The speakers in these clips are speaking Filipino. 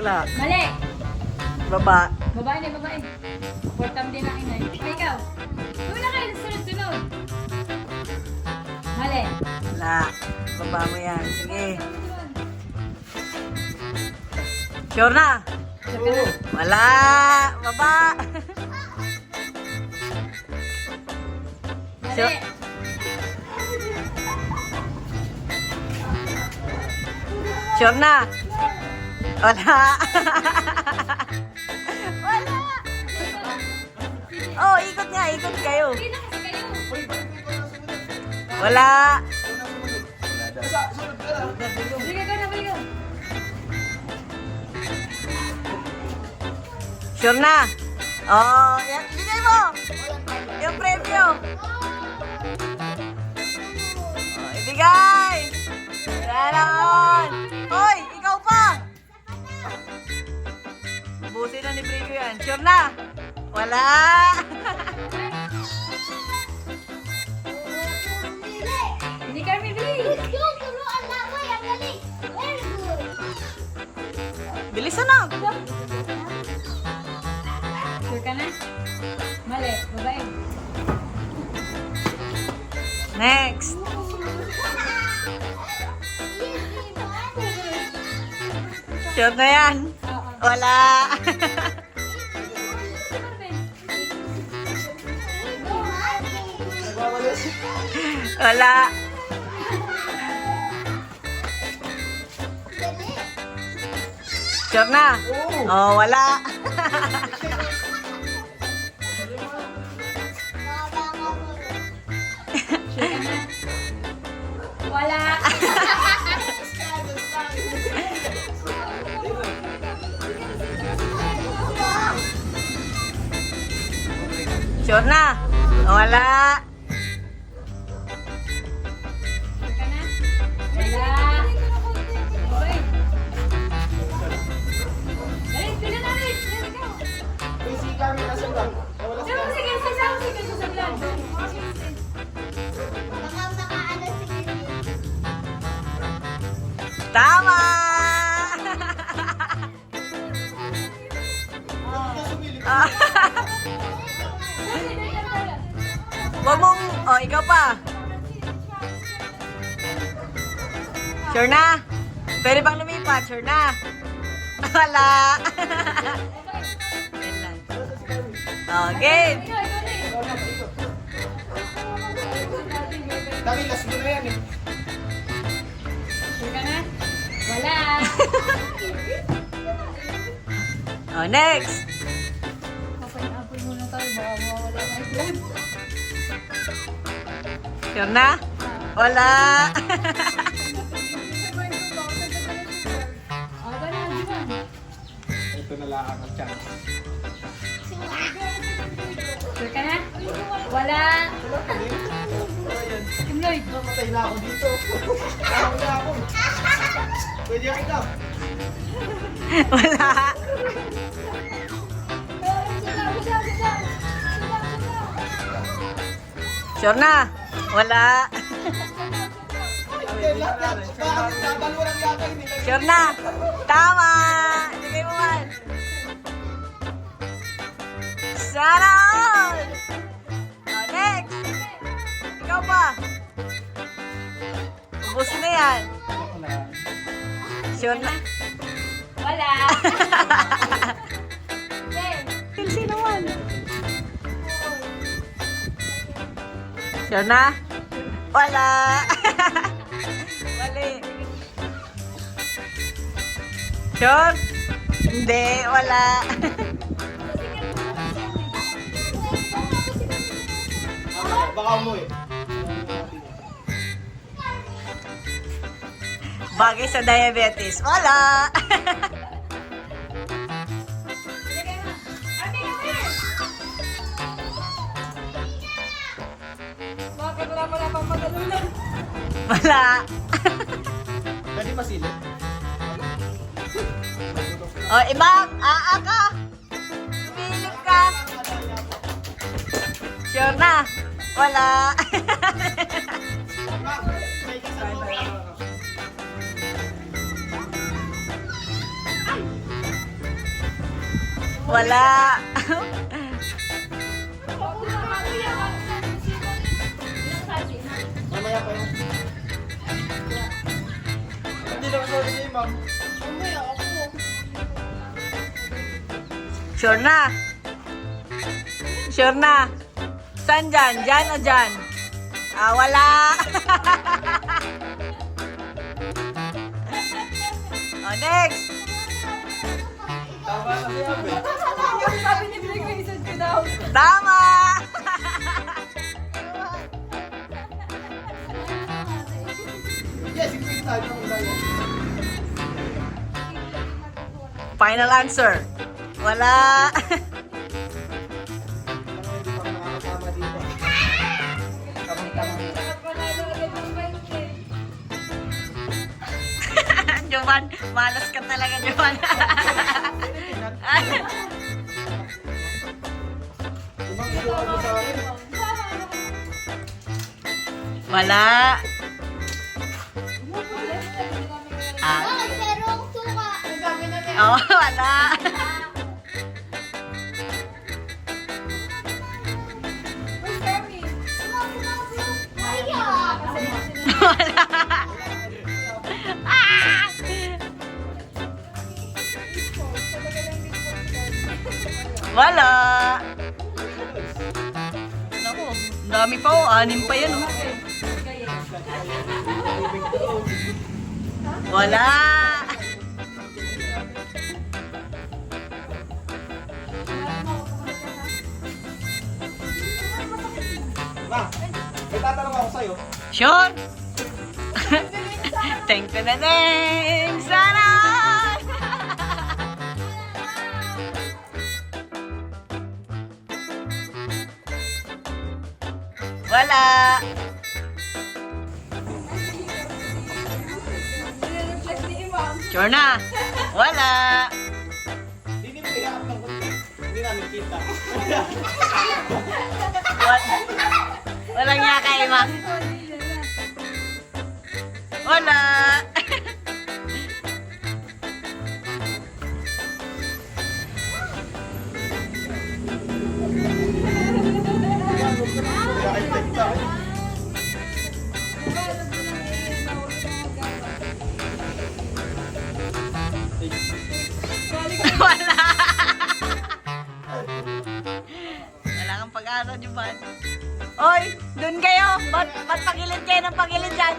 Wala. Mali. Baba. Babae na, babae. Portam din ang inay. Ikaw. Wala kayo, sunod-sunod. Mali. Wala. Baba mo yan. Sige. Sure na? Sure ka na? Wala. Baba. Mali. Sure na? Wala. Wala. Oh, ikot nga. Ikot kayo. Hindi na kasi kayo. Wala. Sige ka na, baliw. Sure na? Oh, yan. Bigay mo. Yung premyo. Oh, ibigay. Ganon. Hoy, ikaw pa. Buti na ni Prego yan. Sure na? Wala. Hindi kami bili. Bilisan na. Sure ka na? Mali. Babae. Next. Sure na yan? Oo. Wala. Wala. Sure na? Oh, wala. Sure ka na? Wala. Sure na? Wala. Sure ka na? Wala. Okay. Dali, pila na rin. Dali, ikaw. Sige, sige, sige, sasaglan. Tama! Huwag mong... Oh, ikaw pa. Sure na? Pwede bang lumipat? Sure na? Wala. Yan lang. Oh, game. Ikaw, ikaw na Dami, last mo na yan eh. Sure ka na? Wala. Oh, next. Apoy muna tayo. Baka mawala na yung vlog. Sure na? Wala. Aga na, Juan. Ito na lang ang chance. Sure ka na? Wala. Kim Lloyd. Matay na ako dito. Ako na ako. Pwede ako ikaw. Wala. Sure na? Wala. Lahat yan. Dadalo lang yata yun eh. Sure na? Tama! Sige mo man. Sana all! Oh, next! Ikaw pa. Ubusin na yan. Sure na? Wala. Pilsi naman. Sure na? Wala. Mali. Sure? Hindi, wala. Baka mo eh. Bagay sa diabetes. Wala. Bakit wala pala pang matalunan? Wala. Pwede pa sila. O, ibang, ka. Pumilip ka. Sure na? Wala. May kasama. Wala. Mamaya pa yun. Hindi naman sorry sa'yo, ma'am. Mamaya ako. Sure na? Sure na? Saan dyan? Dyan o dyan? Ah, wala. O, next. Tama kasi yan, eh. Yung sabi ni Blake, may isad ko daw. Tama. Yes, ito yung tayo ng ulan. Final answer. Wala. Parang hindi pa makakasama dito. Tamang-tama. Jovan, malas ka talaga, Jovan. Ibang iluwa mo sa akin. Wala. Ah. Oh, wala. Where's Terry? Wala. Ah! Wala. Naku, ang dami pa oh. 6 pa yan oh. Wala. Ma, may tatanong ako sa'yo. Sure. Thank you na din. Sana. Wala. Nire-reflect ni Imam. Sure na. Wala. Hindi mo kailangan ng konti. Hindi namin kita. Walang niya kay Imang. Wala. Kaya kita. Wala. Wala kang pag-aro, Juban. Oy, dun kayo. Ba't pagilid kayo ng pagilid dyan?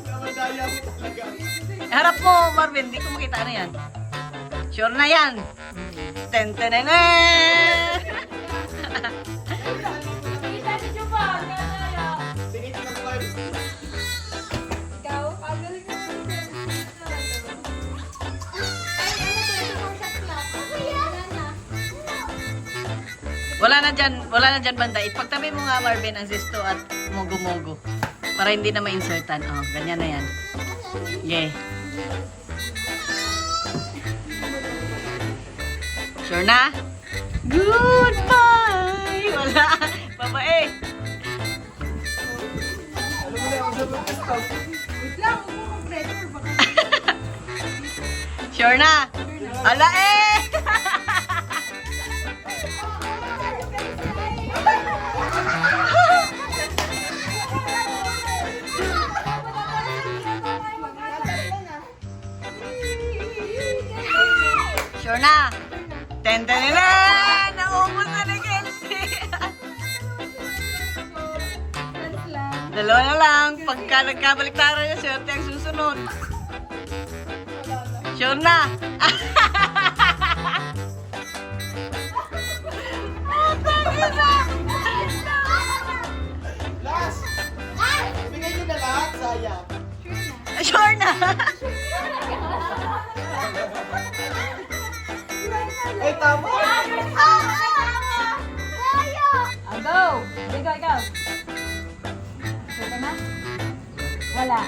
Namadaya mo talaga. Harap mo, Marvin. Hindi ko makita ano yan. Sure na yan. Ten-ten-ten-ten. Kita si Juban, kaya. Sige, tingnan mo kayo. Ikaw, kagaling mo si Wala na dyan banda. Ipagtabi mo nga, Marvin, ang zisto at mogo-mogo. Para hindi na ma-insertan. Oh, ganyan na yan. Yeah. Sure na? Goodbye! Wala. Babae. Alam mo na ako sa pag-stop. Wait lang, huwag mo mag-pressure. Baka Sure na? Ala eh! Sure na? Ten-ten-ten! Naubos na ni Kenzie! Dalawa na lang. Pagka nagkabaliktaran niya, swerte ang susunod. Sure na? Last! Ibigay nyo na lahat, sayang. Sure na? Ay, tama! Go! Ikaw. Sure ka na? Wala.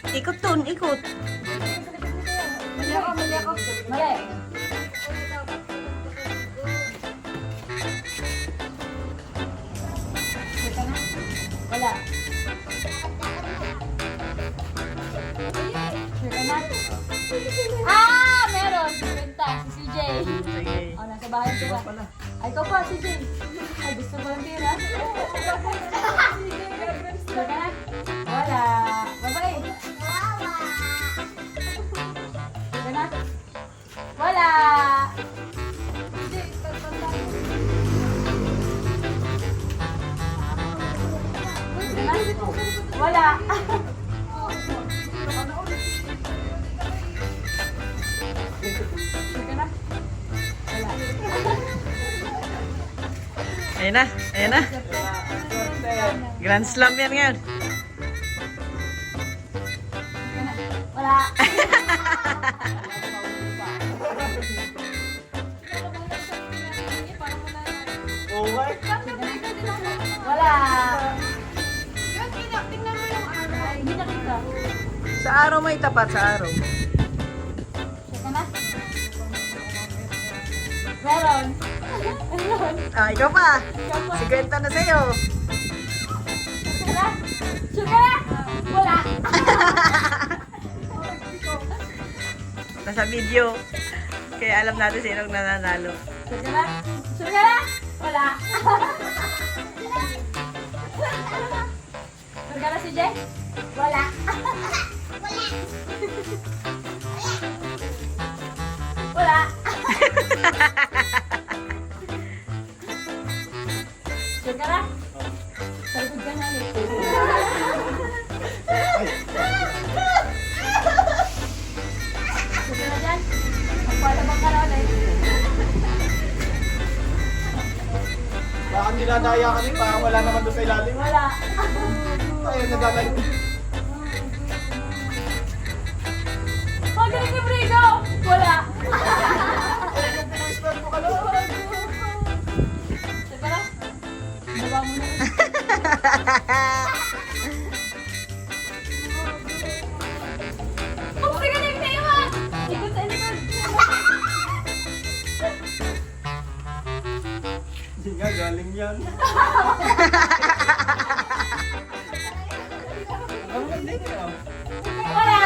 Ikot dun, ikot. Mali ako. Mali. Sure ka na? Wala. Sure ka na? Ah, meron. Benta, si CJ. Sige. Oh, nasa bahay sila. Ay, ikaw pa, CJ. Ay, gusto mo ng tira? Gusto ka na? Wala. Babay. Gusto ka na? Wala. Gusto ka na? Wala. Gusto ka na? Wala. Ayan na, ayan na. Grand Slam yan ngayon. Wala. Okay. Wala. Tingnan mo yung araw. Hindi nakita. Sa araw mo itapat, sa araw. Teka na. Meron. Meron. Ah, ikaw pa. Ikaw pa. 50 na sa'yo. Sugar na? Sugar na? Wala. Nasa video. Kaya alam natin sinong nananalo. Sugar na? Sugar na? Wala. Sugar na si Jay? Wala. Wala. Sugar na? Salikod ka na ulit. Sugar na dyan? Magpalabang ka na ulit. Baka dinadaya ka rin, parang wala naman doon sa ilalim. Wala. Ayun, nagagaling. Magaling ni Brigo! Wala. Start mo ka doon. Teka na. Baba mo na. Oh, magaling na iwan! Ikot sa likod. Hindi nga, galing yan. Ang ganda niya. Wala.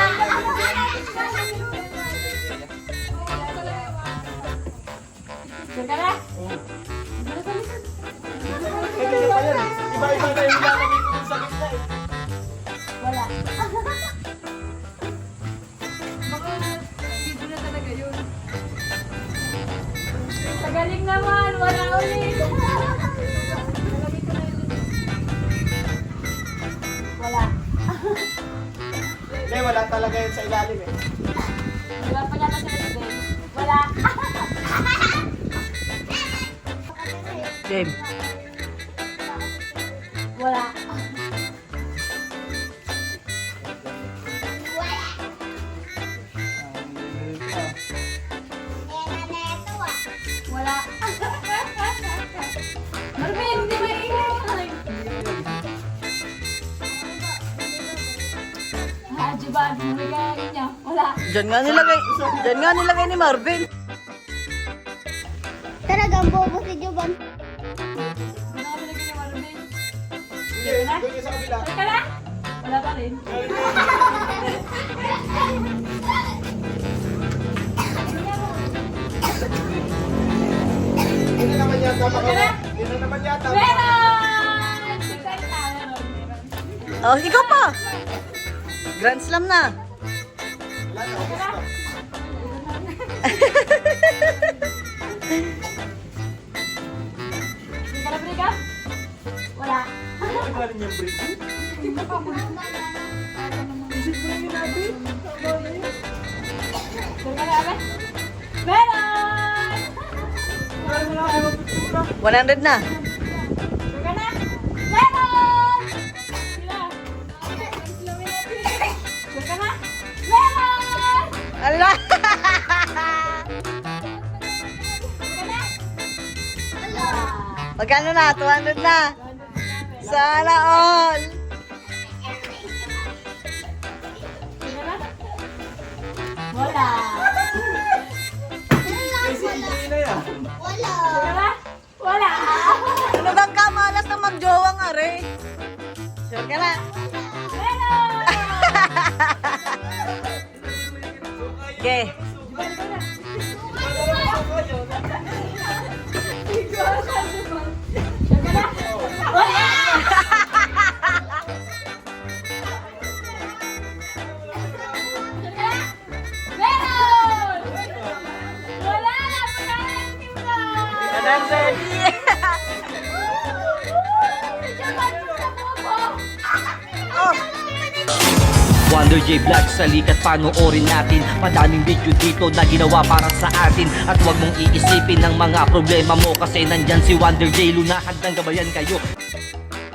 Teka na. Oh. Wala sa likod. Pwede pa yan. Iba-iba na yung lalagay ko sa gitna eh. Wala. Magaling naman. Wala ulit. Wala. Hindi, wala talaga yun sa ilalim eh. Wala pa yata sila today. Wala. Game. Wala. Wala. Marvin, hindi maingay. Hajiban, hindi kaya niya. Wala. Diyan nga nilagay ni Marvin. Talagang bobo si Juban. Ano ka pinagin ni Marvin? Sige, doon yung sa kabila. Teka na. Wala pa rin. Hindi na naman yata makawa. Hindi na naman yata. Meron! Meron. Oh, ikaw pa. Grand Slam na. Wala na, ubos na. Hindi ka na briga? Wala. Ano ba rin yung break? Isip ko lang yung nabi. Sure ka na, Abe? Meron! Wala na lang ako pictura. 100 na. Sure ka na? Meron! Sila. Sure ka na? Meron! Ala! Sure ka na? Wala. Magkano na? 200 na. Sana all. Sure ka na? Wala. Kasi hindi na yan. Sure ka na? Wala. Ano bang kamalas na magjowa nga rin? Sure ka na? Meron! So, kaya Okay. Meron! Wala na! Pagkain yung na! Madam ready. Oh. Wonder J Vlog, salikat panoorin natin. Madaming video dito na ginawa para sa atin. At huwag mong iisipin ng mga problema mo, kasi nandyan si Wonder J, lunahan ng gabayan kayo.